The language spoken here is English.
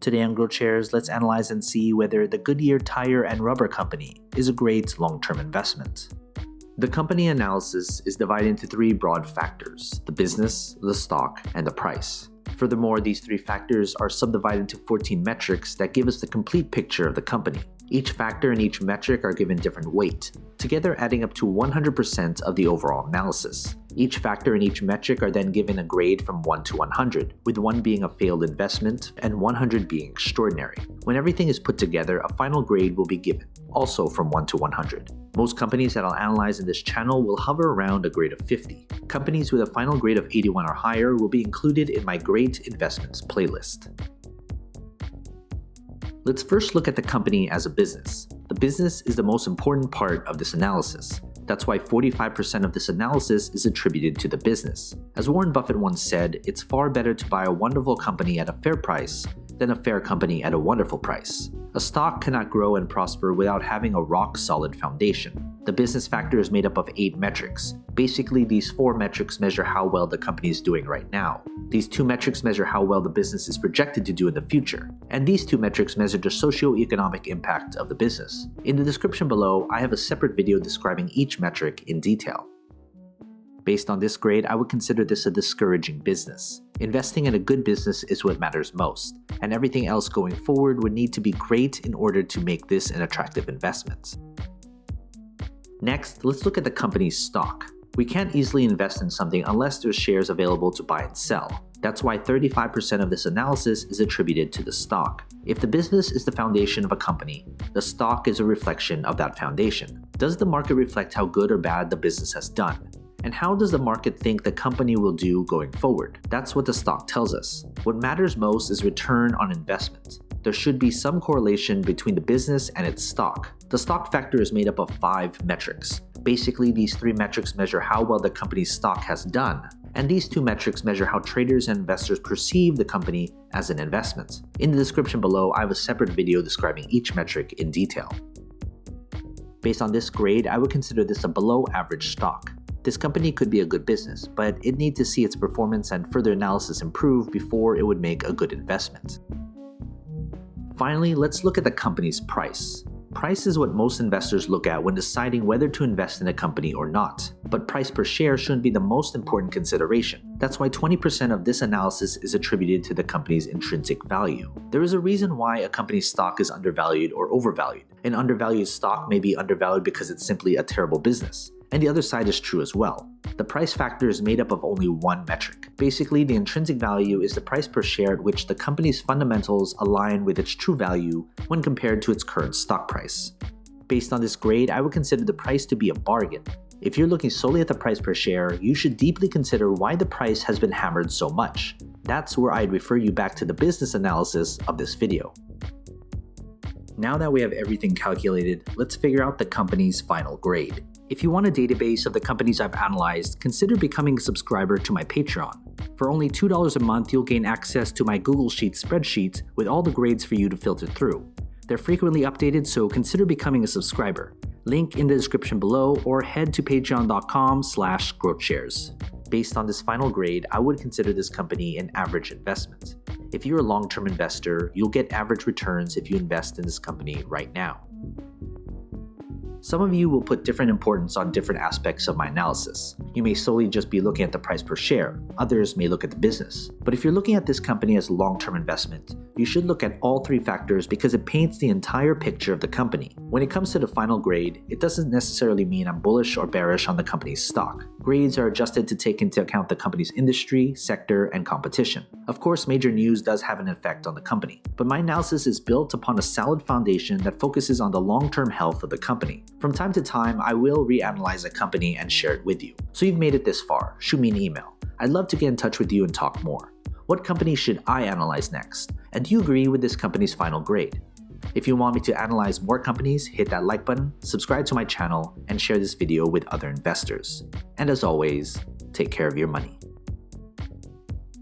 Today on GrowthShares, let's analyze and see whether the Goodyear Tire and Rubber Company is a great long-term investment. The company analysis is divided into three broad factors: the business, the stock, and the price. Furthermore, these three factors are subdivided into 14 metrics that give us the complete picture of the company. Each factor and each metric are given different weight, together adding up to 100% of the overall analysis. Each factor and each metric are then given a grade from 1 to 100, with 1 being a failed investment and 100 being extraordinary. When everything is put together, a final grade will be given, also from 1 to 100. Most companies that I'll analyze in this channel will hover around a grade of 50. Companies with a final grade of 81 or higher will be included in my Great Investments playlist. Let's first look at the company as a business. The business is the most important part of this analysis. That's why 45% of this analysis is attributed to the business. As Warren Buffett once said, it's far better to buy a wonderful company at a fair price than a fair company at a wonderful price. A stock cannot grow and prosper without having a rock-solid foundation. The business factor is made up of 8 metrics. Basically, these 4 metrics measure how well the company is doing right now. These 2 metrics measure how well the business is projected to do in the future. And these 2 metrics measure the socio-economic impact of the business. In the description below, I have a separate video describing each metric in detail. Based on this grade, I would consider this a discouraging business. Investing in a good business is what matters most, and everything else going forward would need to be great in order to make this an attractive investment. Next, let's look at the company's stock. We can't easily invest in something unless there's shares available to buy and sell. That's why 35% of this analysis is attributed to the stock. If the business is the foundation of a company, the stock is a reflection of that foundation. Does the market reflect how good or bad the business has done? And how does the market think the company will do going forward? That's what the stock tells us. What matters most is return on investment. There should be some correlation between the business and its stock. The stock factor is made up of 5 metrics. Basically, these 3 metrics measure how well the company's stock has done, and these 2 metrics measure how traders and investors perceive the company as an investment. In the description below, I have a separate video describing each metric in detail. Based on this grade, I would consider this a below-average stock. This company could be a good business, but it needs to see its performance and further analysis improve before it would make a good investment. Finally, let's look at the company's price. Price is what most investors look at when deciding whether to invest in a company or not, but price per share shouldn't be the most important consideration. That's why 20% of this analysis is attributed to the company's intrinsic value. There is a reason why a company's stock is undervalued or overvalued. An undervalued stock may be undervalued because it's simply a terrible business. And the other side is true as well. The price factor is made up of only 1 metric. Basically, the intrinsic value is the price per share at which the company's fundamentals align with its true value when compared to its current stock price. Based on this grade, I would consider the price to be a bargain. If you're looking solely at the price per share, you should deeply consider why the price has been hammered so much. That's where I'd refer you back to the business analysis of this video. Now that we have everything calculated, let's figure out the company's final grade. If you want a database of the companies I've analyzed, consider becoming a subscriber to my Patreon. For only $2 a month, you'll gain access to my Google Sheets spreadsheet with all the grades for you to filter through. They're frequently updated, so consider becoming a subscriber. Link in the description below, or head to patreon.com/growthshares. Based on this final grade, I would consider this company an average investment. If you're a long-term investor, you'll get average returns if you invest in this company right now. Some of you will put different importance on different aspects of my analysis. You may solely just be looking at the price per share. Others may look at the business. But if you're looking at this company as a long-term investment, you should look at all 3 factors because it paints the entire picture of the company. When it comes to the final grade, it doesn't necessarily mean I'm bullish or bearish on the company's stock. Grades are adjusted to take into account the company's industry, sector, and competition. Of course, major news does have an effect on the company, but my analysis is built upon a solid foundation that focuses on the long-term health of the company. From time to time, I will reanalyze a company and share it with you. So you've made it this far, shoot me an email. I'd love to get in touch with you and talk more. What company should I analyze next? And do you agree with this company's final grade? If you want me to analyze more companies, hit that like button, subscribe to my channel, and share this video with other investors. And as always, take care of your money.